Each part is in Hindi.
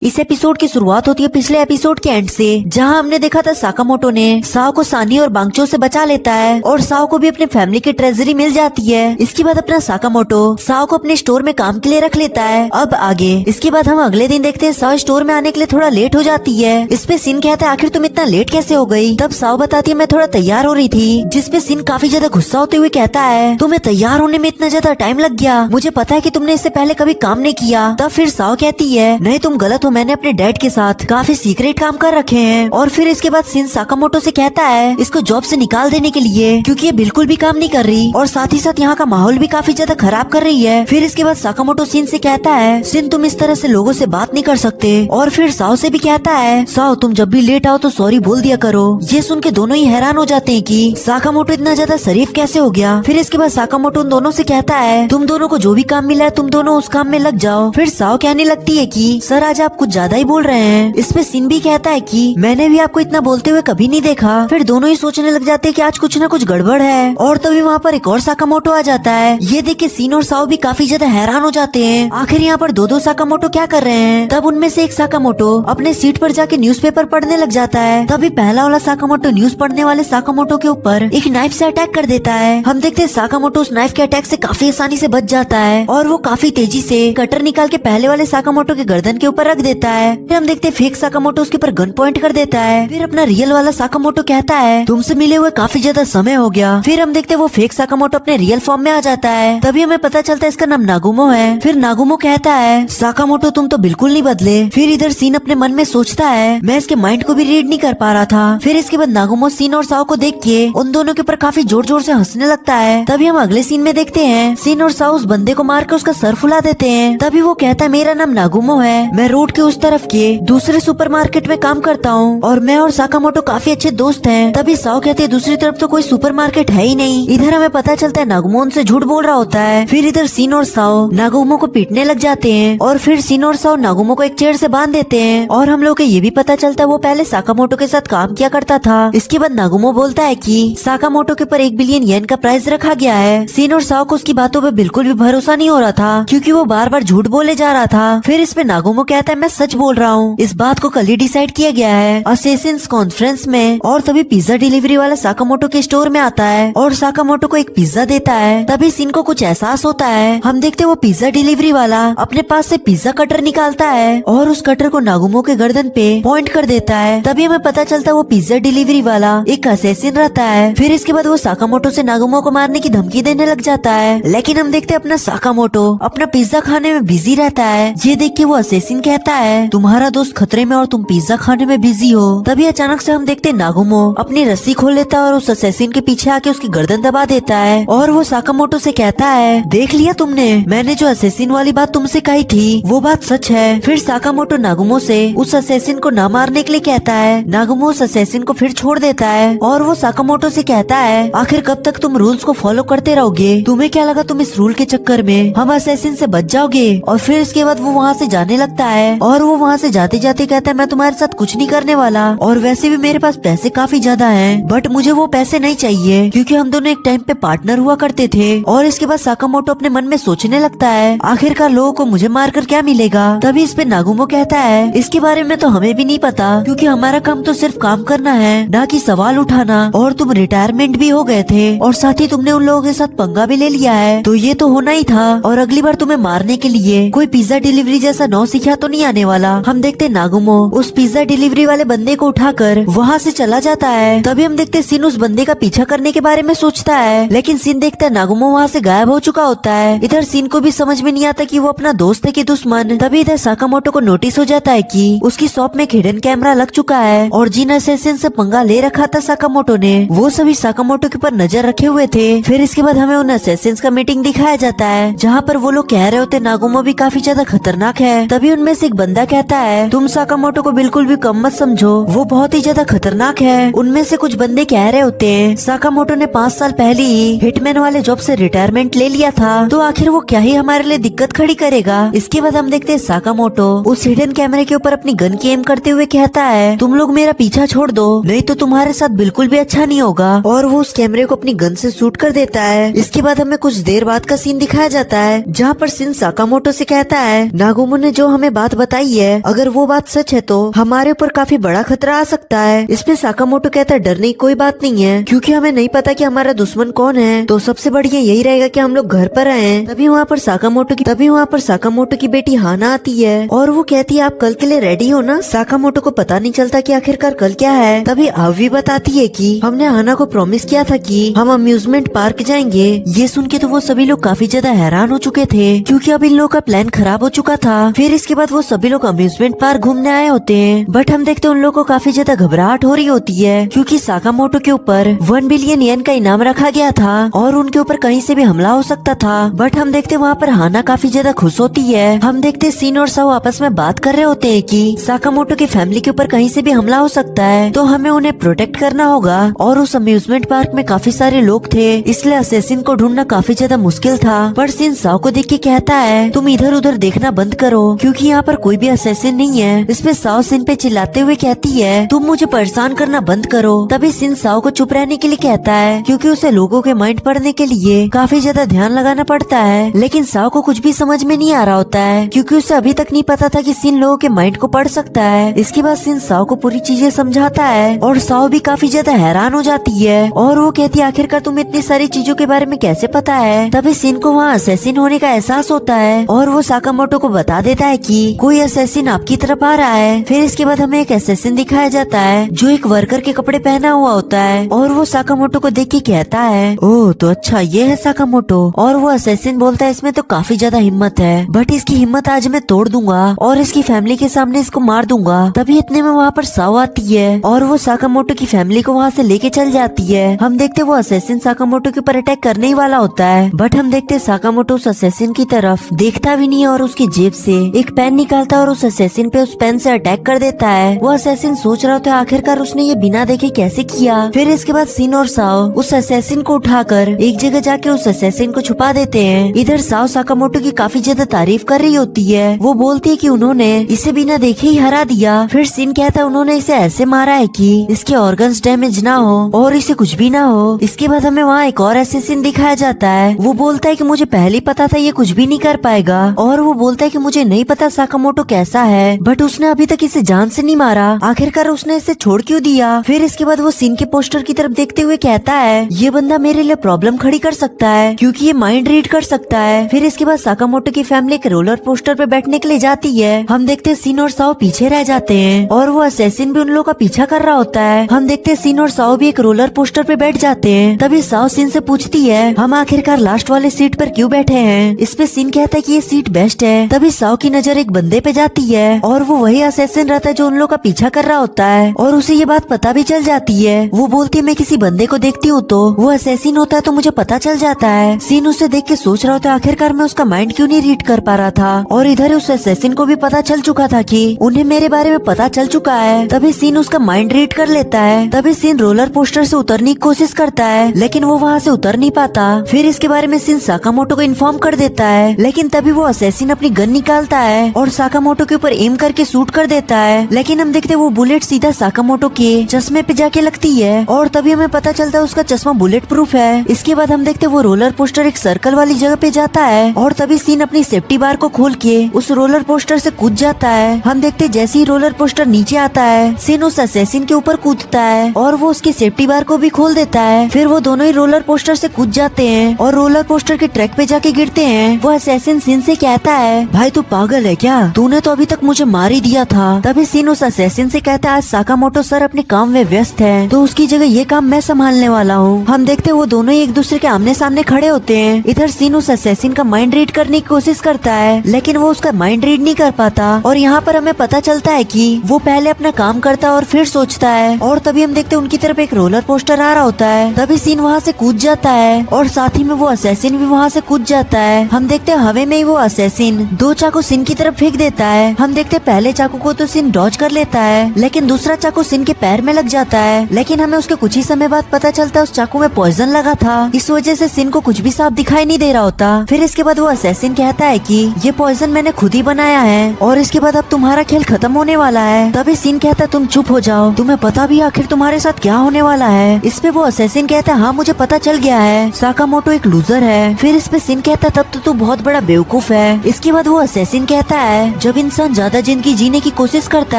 इस एपिसोड की शुरुआत होती है पिछले एपिसोड के एंड से, जहां हमने देखा था साकामोटो ने साओ को सानी और बांगचो से बचा लेता है और साओ को भी अपने फैमिली की ट्रेजरी मिल जाती है। इसके बाद अपना साकामोटो साओ को अपने स्टोर में काम के लिए रख लेता है। अब आगे इसके बाद हम अगले दिन देखते हैं साओ स्टोर में आने के लिए थोड़ा लेट हो जाती है। इस पे सिन कहता है आखिर तुम इतना लेट कैसे हो गई। तब साओ बताती है मैं थोड़ा तैयार हो रही थी, जिसपे सिन काफी ज्यादा गुस्सा होते हुए कहता है तुम्हें तैयार होने में इतना ज्यादा टाइम लग गया, मुझे पता है कि तुमने इससे पहले कभी काम नहीं किया। तब फिर साओ कहती है नहीं तुम गलत हो, मैंने अपने डैड के साथ काफी सीक्रेट काम कर रखे हैं। और फिर इसके बाद सिन साकामोटो से कहता है इसको जॉब से निकाल देने के लिए, क्योंकि ये बिल्कुल भी काम नहीं कर रही और साथ ही साथ यहाँ का माहौल भी काफी ज्यादा खराब कर रही है। फिर इसके बाद साकामोटो सिन से कहता है सिन तुम इस तरह से लोगों से बात नहीं कर सकते। और फिर साओ से भी कहता है साओ तुम जब भी लेट आओ तो सॉरी बोल दिया करो। ये सुन के दोनों ही हैरान हो जाते हैं कि साकामोटो इतना ज्यादा शरीफ कैसे हो गया। फिर इसके बाद साकामोटो उन दोनों से कहता है तुम दोनों को जो भी काम मिला है तुम दोनों उस काम में लग जाओ। फिर साओ कहने लगती है कि सर आज आप कुछ ज्यादा ही बोल रहे हैं। इस पे सिन भी कहता है कि मैंने भी आपको इतना बोलते हुए कभी नहीं देखा। फिर दोनों ही सोचने लग जाते हैं कि आज कुछ न कुछ गड़बड़ है। और तभी वहाँ पर एक और साकामोटो आ जाता है। ये देख के सिन और साओ भी काफी ज्यादा हैरान हो जाते हैं, आखिर यहाँ पर दो साकामोटो क्या कर रहे हैं। तब उनमें से एक साकामोटो अपने सीट पर जाके न्यूज़पेपर पढ़ने लग जाता है। तभी पहला वाला साकामोटो न्यूज पढ़ने वाले साकामोटो के ऊपर एक नाइफ से अटैक कर देता है। हम देखते हैं साकामोटो उस नाइफ के अटैक से काफी आसानी से बच जाता है और वो काफी तेजी से कटर निकाल के पहले वाले साकामोटो के गर्दन के ऊपर रख देता है। फिर हम देखते हैं फेक साकामोटो उसके ऊपर गन पॉइंट कर देता है। फिर अपना रियल वाला साकामोटो कहता है तुमसे मिले हुए काफी ज्यादा समय हो गया। फिर हम देखते हैं वो फेक साकामोटो अपने रियल फॉर्म में आ जाता है। तभी हमें पता चलता है इसका नाम नागुमो है। फिर नागुमो कहता है साकामोटो तुम तो बिल्कुल नहीं बदले। फिर इधर सीन अपने मन में सोचता है मैं इसके माइंड को भी रीड नहीं कर पा रहा था। फिर इसके बाद नागुमो सीन और साओ को देख के उन दोनों के ऊपर काफी जोर जोर से हंसने लगता है। तभी हम अगले सीन में देखते हैं सीन और साओ उस बंदे को मार कर उसका सर फुला देते हैं। तभी वो कहता है मेरा नाम नागुमो है, मैं रोड के उस तरफ के दूसरे सुपरमार्केट में काम करता हूँ और मैं और साकामोटो काफी अच्छे दोस्त हैं। तभी साओ कहते हैं दूसरी तरफ तो कोई सुपरमार्केट है ही नहीं। इधर हमें पता चलता है नागुमो उनसे झूठ बोल रहा होता है। फिर इधर सीन और साओ नागुमो को पीटने लग जाते हैं और फिर सीन और साओ नागुमो को एक चेयर से बांध देते हैं। और हम लोग को ये भी पता चलता है वो पहले साकामोटो के साथ काम किया करता था। इसके बाद नागुमो बोलता है कि साकामोटो के ऊपर 1 बिलियन येन का प्राइज रखा गया है। सीन और साओ को उसकी बातों पे बिल्कुल भी भरोसा नहीं हो रहा था, क्योंकि वो बार बार झूठ बोले जा रहा था। फिर इस पे नागुमो कहता है मैं सच बोल रहा हूँ, इस बात को कल ही डिसाइड किया गया है असेसिन्स कॉन्फ्रेंस में। और तभी पिज्जा डिलीवरी वाला साकामोटो के स्टोर में आता है और साकामोटो को एक पिज्जा देता है। तभी सीन को कुछ एहसास होता है। हम देखते वो पिज्जा डिलीवरी वाला अपने पास से पिज्जा कटर निकालता है और उस कटर को नागुमो के गर्दन पे पॉइंट कर देता है। तभी हमें पता चलता है वो पिज्जा डिलीवरी वाला एक असेसिन रहता है। फिर इसके बाद वो साकामोटो से नागुमो को मारने की धमकी देने लग जाता है, लेकिन हम देखते अपना साकामोटो अपना पिज्जा खाने में बिजी रहता है। ये देख के वो असेसिन कहता है तुम्हारा दोस्त खतरे में और तुम पिज्जा खाने में बिजी हो। तभी अचानक से हम देखते नागुमो अपनी रस्सी खोल लेता है और उस असेसिन के पीछे आके उसकी गर्दन दबा देता है। और वो साकामोटो से कहता है देख लिया तुमने, मैंने जो असेसिन वाली बात तुमसे कही थी वो बात सच है। फिर साकामोटो नागुमो से उस असेसिन को न मारने के लिए कहता है। नागुमो उस असेसिन को फिर छोड़ देता है और वो साकामोटो से कहता है आखिर कब तक तुम रूल्स को फॉलो करते रहोगे, तुम्हें क्या लगा तुम इस रूल के चक्कर में हम असेसिन से बच जाओगे। और फिर इसके बाद वो वहाँ से जाने लगता है और वो वहाँ से जाते जाते कहता है मैं तुम्हारे साथ कुछ नहीं करने वाला और वैसे भी मेरे पास पैसे काफी ज्यादा हैं, बट मुझे वो पैसे नहीं चाहिए क्योंकि हम दोनों एक टाइम पे पार्टनर हुआ करते थे। और इसके बाद साकामोटो अपने मन में सोचने लगता है आखिरकार लोगों को मुझे मारकर क्या मिलेगा। तभी इस पे नागुमो कहता है इसके बारे में तो हमें भी नहीं पता, क्योंकि हमारा काम तो सिर्फ काम करना है ना कि सवाल उठाना। और तुम रिटायरमेंट भी हो गए थे और साथ ही तुमने उन लोगों के साथ पंगा भी ले लिया है, तो ये तो होना ही था। और अगली बार तुम्हें मारने के लिए कोई पिज्जा डिलीवरी जैसा नौसिखिया तो नहीं आने वाला। हम देखते नागुमो उस पिज्जा डिलीवरी वाले बंदे को उठाकर वहाँ से चला जाता है। तभी हम देखते सिन उस बंदे का पीछा करने के बारे में सोचता है, लेकिन सिन देखता है नागुमो वहाँ से गायब हो चुका होता है। इधर सिन को भी समझ में नहीं आता कि वो अपना दोस्त है कि दुश्मन। तभी इधर साकामोटो को नोटिस हो जाता है कि उसकी शॉप में हिडन कैमरा लग चुका है और जिन असेसिन से पंगा ले रखा था साकामोटो ने वो सभी साकामोटो के ऊपर नजर रखे हुए थे। फिर इसके बाद हमें उन असेसिन्स का मीटिंग दिखाया जाता है, जहाँ पर वो लोग कह रहे होते नागुमो भी काफी ज्यादा खतरनाक है। तभी उनमें से एक बंदा कहता है तुम साकामोटो को बिल्कुल भी कम मत समझो, वो बहुत ही ज्यादा खतरनाक है। उनमें से कुछ बंदे कह रहे होते हैं साकामोटो ने 5 साल पहले ही हिटमैन वाले जॉब से रिटायरमेंट ले लिया था, तो आखिर वो क्या ही हमारे लिए दिक्कत खड़ी करेगा। इसके बाद हम देखते हैं साकामोटो उस हिडन कैमरे के ऊपर अपनी गन की एम करते हुए कहता है तुम लोग मेरा पीछा छोड़ दो, नहीं तो तुम्हारे साथ बिल्कुल भी अच्छा नहीं होगा। और वो उस कैमरे को अपनी गन से शूट कर देता है। इसके बाद हमें कुछ देर बाद का सीन दिखाया जाता है, जहाँ पर सिन साकामोटो से कहता है नागुमो ने जो हमें बात बताई है, अगर वो बात सच है तो हमारे ऊपर काफी बड़ा खतरा आ सकता है। इसमें साकामोटो कहता है डरने की कोई बात नहीं है, क्योंकि हमें नहीं पता कि हमारा दुश्मन कौन है, तो सबसे बढ़िया यही रहेगा कि हम लोग घर पर आए। तभी वहाँ पर साकामोटो की बेटी हाना आती है और वो कहती है आप कल के लिए रेडी हो ना। साकामोटो को पता नहीं चलता कि आखिरकार कल क्या है। तभी आवी बताती है कि हमने हाना को प्रॉमिस किया था कि हम अम्यूजमेंट पार्क जाएंगे। ये सुन के तो वो सभी लोग काफी ज्यादा हैरान हो चुके थे, क्योंकि अब इन लोगों का प्लान खराब हो चुका था। फिर इसके बाद वो सभी लोग अम्यूजमेंट पार्क घूमने आए होते हैं, बट हम देखते हैं उन लोगों को काफी ज्यादा घबराहट हो रही होती है, क्योंकि साकामोटो के ऊपर 1 बिलियन येन का इनाम रखा गया था और उनके ऊपर कहीं से भी हमला हो सकता था। बट हम देखते वहाँ पर हाना काफी ज्यादा खुश होती है। हम देखते सीन और साओ आपस में बात कर रहे होते हैं कि साकामोटो की फैमिली के ऊपर कहीं से भी हमला हो सकता है, तो हमें उन्हें प्रोटेक्ट करना होगा। और उस अम्यूजमेंट पार्क में काफी सारे लोग थे, इसलिए असेसिन को ढूंढना काफी ज्यादा मुश्किल था। पर सीन साओ को देख के कहता है तुम इधर उधर देखना बंद करो, क्योंकि यहाँ पर कोई भी असेसिन नहीं है। इसमें साओ सिन पे चिल्लाते हुए कहती है तुम मुझे परेशान करना बंद करो। तभी सिन साओ को चुप रहने के लिए कहता है, क्योंकि उसे लोगों के माइंड पढ़ने के लिए काफी ज्यादा ध्यान लगाना पड़ता है। लेकिन साओ को कुछ भी समझ में नहीं आ रहा होता है, क्योंकि उसे अभी तक नहीं पता था कि सिन लोगों के माइंड को पढ़ सकता है। इसके बाद सिन साओ को पूरी चीजें समझाता है और साओ भी काफी ज्यादा हैरान हो जाती है और वो कहती है आखिरकार तुम्हें इतनी सारी चीजों के बारे में कैसे पता है। तभी सिन को वहाँ असेसिन होने का एहसास होता है और वो साकामोटो को बता देता है कि कोई असेसिन आपकी तरफ आ रहा है। फिर इसके बाद हमें एक असेसिन दिखाया जाता है जो एक वर्कर के कपड़े पहना हुआ होता है और वो साकामोटो को देख के कहता है ओह तो अच्छा ये है साकामोटो। और वो असेसिन बोलता है इसमें तो काफी ज्यादा हिम्मत है, बट इसकी हिम्मत आज मैं तोड़ दूंगा और इसकी फैमिली के सामने इसको मार दूंगा। तभी इतने में वहाँ पर साओ आती है और वो साकामोटो की फैमिली को वहाँ से लेके चल जाती है। हम देखते वो असेसिन साकामोटो के ऊपर अटैक करने ही वाला होता है, बट हम देखते साकामोटो उस असेसिन की तरफ देखता भी नहीं है और उसकी जेब से एक पेन निकालता है और उस असेसिन पे उस पेन से अटैक कर देता है। वो असेसिन सोच रहा होता है आखिरकार उसने ये बिना देखे कैसे किया। फिर इसके बाद सिन और साओ उस असेसिन को उठाकर एक जगह जाके उस असेसिन को छुपा देते हैं। इधर साओ साकामोटो की काफी ज्यादा तारीफ कर रही होती है, वो बोलती है कि उन्होंने इसे बिना देखे ही हरा दिया। फिर सिन कहता है उन्होंने इसे ऐसे मारा है कि इसके ऑर्गन्स डैमेज ना हो और इसे कुछ भी ना हो। इसके बाद हमें वहाँ एक और असेसिन दिखाया जाता है, वो बोलता है कि मुझे पहले ही पता था ये कुछ भी नहीं कर पाएगा और वो बोलता है कि मुझे नहीं पता साकामोटो कैसा है, बट उसने अभी तक इसे जान से नहीं मारा, आखिरकार उसने इसे छोड़ क्यों दिया। फिर इसके बाद वो सिन के पोस्टर की तरफ देखते हुए कहता है ये बंदा मेरे लिए प्रॉब्लम खड़ी कर सकता है, क्योंकि ये माइंड रीड कर सकता है। फिर इसके बाद साकामोटो की फैमिली एक रोलर पोस्टर पे बैठने के लिए जाती है। हम देखते सिन और साओ पीछे रह जाते हैं और वो असेसिन भी उन लोगों का पीछा कर रहा होता है। हम देखते सिन और साओ भी एक रोलर पोस्टर पे बैठ जाते हैं। तभी साओ सिन से पूछती है हम आखिरकार लास्ट वाले सीट पर क्यों बैठे हैं। इस पे सिन कहता है कि ये सीट बेस्ट है। तभी साओ की नजर एक बंदे पे जाती है और वो वही असेसिन रहता है जो उन लोगों का पीछा कर रहा होता है और उसे ये बात पता भी चल जाती है। वो बोलती है मैं किसी बंदे को देखती हूँ तो वो असेसिन होता है तो मुझे पता चल जाता है। सिन उसे देख के सोच रहा होता है आखिरकार मैं उसका माइंड क्यों नहीं रीड कर पा रहा था और इधर उस असेसिन को भी पता चल चुका था कि उन्हें मेरे बारे में पता चल चुका है। तभी सिन उसका माइंड रीड कर लेता है। तभी सिन रोलर पोस्टर से उतरने की कोशिश करता है, लेकिन वो वहाँ से उतर नहीं पाता। फिर इसके बारे में सिन साकामोटो को इन्फॉर्म कर देता है, लेकिन तभी वो असेसिन अपनी गन निकालता है और साकामोटो के ऊपर एम करके शूट कर देता है। लेकिन हम देखते वो बुलेट सीधा साकामोटो के चश्मे पे जाके लगती है और तभी हमें पता चलता है उसका चश्मा बुलेट प्रूफ है। इसके बाद हम देखते वो रोलर पोस्टर एक सर्कल वाली जगह पे जाता है और तभी सिन अपनी सेफ्टी बार को खोल के उस रोलर पोस्टर से कूद जाता है। हम देखते जैसे ही रोलर पोस्टर नीचे आता है सिन उस असेसिन के ऊपर कूदता है और वो उसकी सेफ्टी बार को भी खोल देता है। फिर वो दोनों ही रोलर पोस्टर से कूद जाते हैं और रोलर पोस्टर के ट्रैक पे जाके गिरते हैं। वो असेसिन सिन से कहता है भाई तू पागल है क्या, तूने तो अभी तक मुझे मार ही दिया था। तभी सिन उस असेसिन से कहता है आज साकामोटो सर अपने काम में व्यस्त है तो उसकी जगह ये काम मैं संभालने वाला हूँ। हम देखते वो दोनों ही एक दूसरे के आमने सामने खड़े होते हैं। इधर सिन उस असेसिन का माइंड रीड करने की कोशिश करता है, लेकिन वो उसका माइंड रीड नहीं कर पाता और यहाँ पर हमें पता चलता है कि वो पहले अपना काम करता है और फिर सोचता है। और तभी हम देखते उनकी तरफ एक रोलर पोस्टर आ रहा होता है। तभी सिन वहाँ से कूद जाता है और साथ ही में वो असेसिन भी वहाँ से कूद जाता है। हम देखते हवे में ही वो असेसिन 2 चाकू सिन की तरफ फेंक देता है। हम देखते पहले चाकू को तो सिन डॉज कर लेता है, लेकिन दूसरा चाकू सिन के पैर में लग जाता है। लेकिन हमें उसके कुछ ही समय बाद पता चलता है उस चाकू में पॉइजन लगा था, इस वजह से सिन को कुछ भी साफ दिखाई नहीं दे रहा होता। फिर इसके बाद वो असेसिन कहता है कि ये पॉइजन मैंने खुद ही बनाया है और इसके बाद अब तुम्हारा खेल खत्म होने वाला है। तभी सिन कहता है तुम चुप हो जाओ, तुम्हें पता भी आखिर तुम्हारे साथ क्या होने वाला है। इस पे वो असेसिन कहता है हाँ मुझे पता चल गया है, साकामोटो एक लूजर है। फिर इस पे सिन कहता है तब तो तू बहुत बड़ा बेवकूफ है। इसके बाद वो असेसिन कहता है जब इंसान ज्यादा जिंदगी जीने की कोशिश करता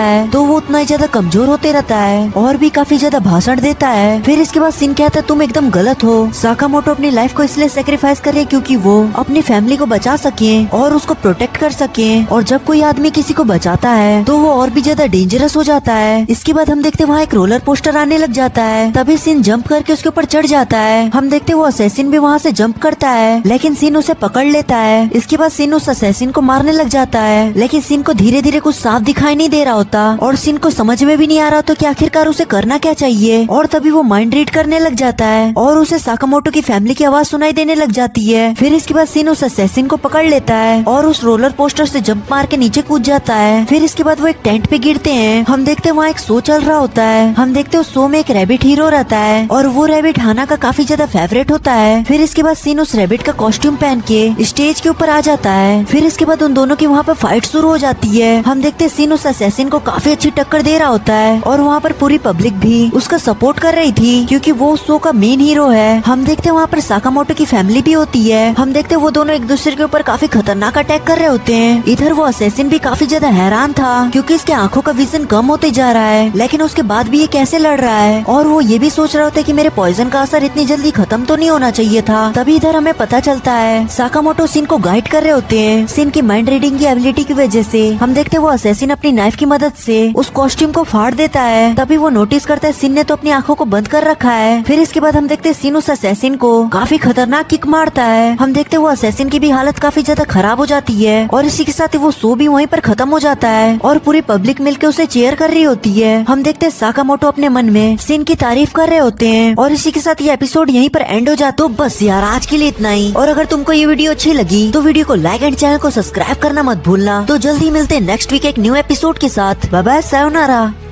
है तो वो उतना ही ज्यादा कमजोर होते रहता है और भी काफी ज्यादा भाषण देता है। फिर इसके बाद सिन कहता है तुम एकदम गलत हो। साकामोटो अपनी लाइफ को इसलिए सेक्रीफाइस करे क्योंकि वो अपनी फैमिली को बचा सके और उसको प्रोटेक्ट कर सके। और जब कोई आदमी किसी को बचाता है तो वो और भी ज्यादा डेंजरस हो जाता है। इसके बाद हम देखते वहाँ एक रोलर पोस्टर आने लग जाता है। तभी सिन जंप करके उसके ऊपर चढ़ जाता है। हम देखते वो असैसिन भी वहाँ से जंप करता है लेकिन सिन उसे पकड़ लेता है। इसके बाद सिन उस असैसिन को मारने लग जाता है लेकिन सिन को धीरे धीरे कुछ साफ दिखाई नहीं दे रहा होता और सिन को समझ में भी नहीं आ रहा तो कि आखिरकार उसे करना क्या चाहिए। और तभी वो माइंड रीड करने लग जाता है और उसे साकामोटो की फैमिली की आवाज सुनाई देने लग जाती है। फिर इसके बाद सिन उस असैसिन को पकड़ लेता है और उस रोलर पोस्टर से जंप मार के नीचे कूद जाता है। फिर इसके बाद वो एक टेंट पे गिरते हैं। हम देखते हैं वहाँ एक शो चल रहा होता है। हम देखते हैं उस शो में एक रैबिट हीरो रहता है और वो रैबिट हाना का काफी ज्यादा फेवरेट होता है। फिर इसके बाद सिन उस रैबिट का कॉस्ट्यूम पहन के स्टेज के ऊपर आ जाता है। फिर इसके बाद उन दोनों की वहाँ पे फाइट शुरू हो जाती है। हम देखते हैं सिन उस असैसिन को काफी अच्छी टक्कर दे रहा होता है और वहाँ पर पूरी पब्लिक भी उसका सपोर्ट कर रही थी क्योंकि वो उस शो का मेन हीरो है। हम देखते हैं वहाँ पर साकामोटो की फैमिली भी होती है। हम देखते हैं वो दोनों एक दूसरे के ऊपर काफी खतरनाक अटैक कर रहे होते हैं। इधर वो असैसिन भी काफी ज्यादा हैरान था क्योंकि इसके आंखों का विजन कम होते जा रहा है लेकिन उसके बाद भी ये कैसे लड़ रहा है और वो ये भी सोच रहा होता है कि मेरे पॉइजन का असर इतनी जल्दी खत्म तो नहीं होना चाहिए था। तभी इधर हमें पता चलता है साकामोटो सिन को गाइड कर रहे होते हैं। सिन की माइंड रीडिंग की एबिलिटी की वजह से हम देखते हैं वो असैसिन अपनी नाइफ की मदद से उस कॉस्ट्यूम को फाड़ देता है। तभी वो नोटिस करता है सिन ने तो अपनी आंखों को बंद कर रखा है। फिर इसके बाद हम देखते हैं सिन उस असैसिन को काफी खतरनाक किक मारता है। हम देखते हैं वो असैसिन की भी हालत काफी ज्यादा खराब हो जाती है और इसी के साथ ही वो शो भी वहीं पर खत्म हो जाता है और पूरी पब्लिक मिलकर उसे चेयर कर रही होती है। हम देखते हैं साकामोटो अपने मन में सिन की तारीफ कर रहे होते हैं और इसी के साथ ये एपिसोड यहीं पर एंड हो जाता। तो बस यार आज के लिए इतना ही। और अगर तुमको ये वीडियो अच्छी लगी तो वीडियो को लाइक एंड चैनल को सब्सक्राइब करना मत भूलना। तो जल्दी मिलते हैं नेक्स्ट वीक एक न्यू एपिसोड के साथ। Bye bye, sayonara.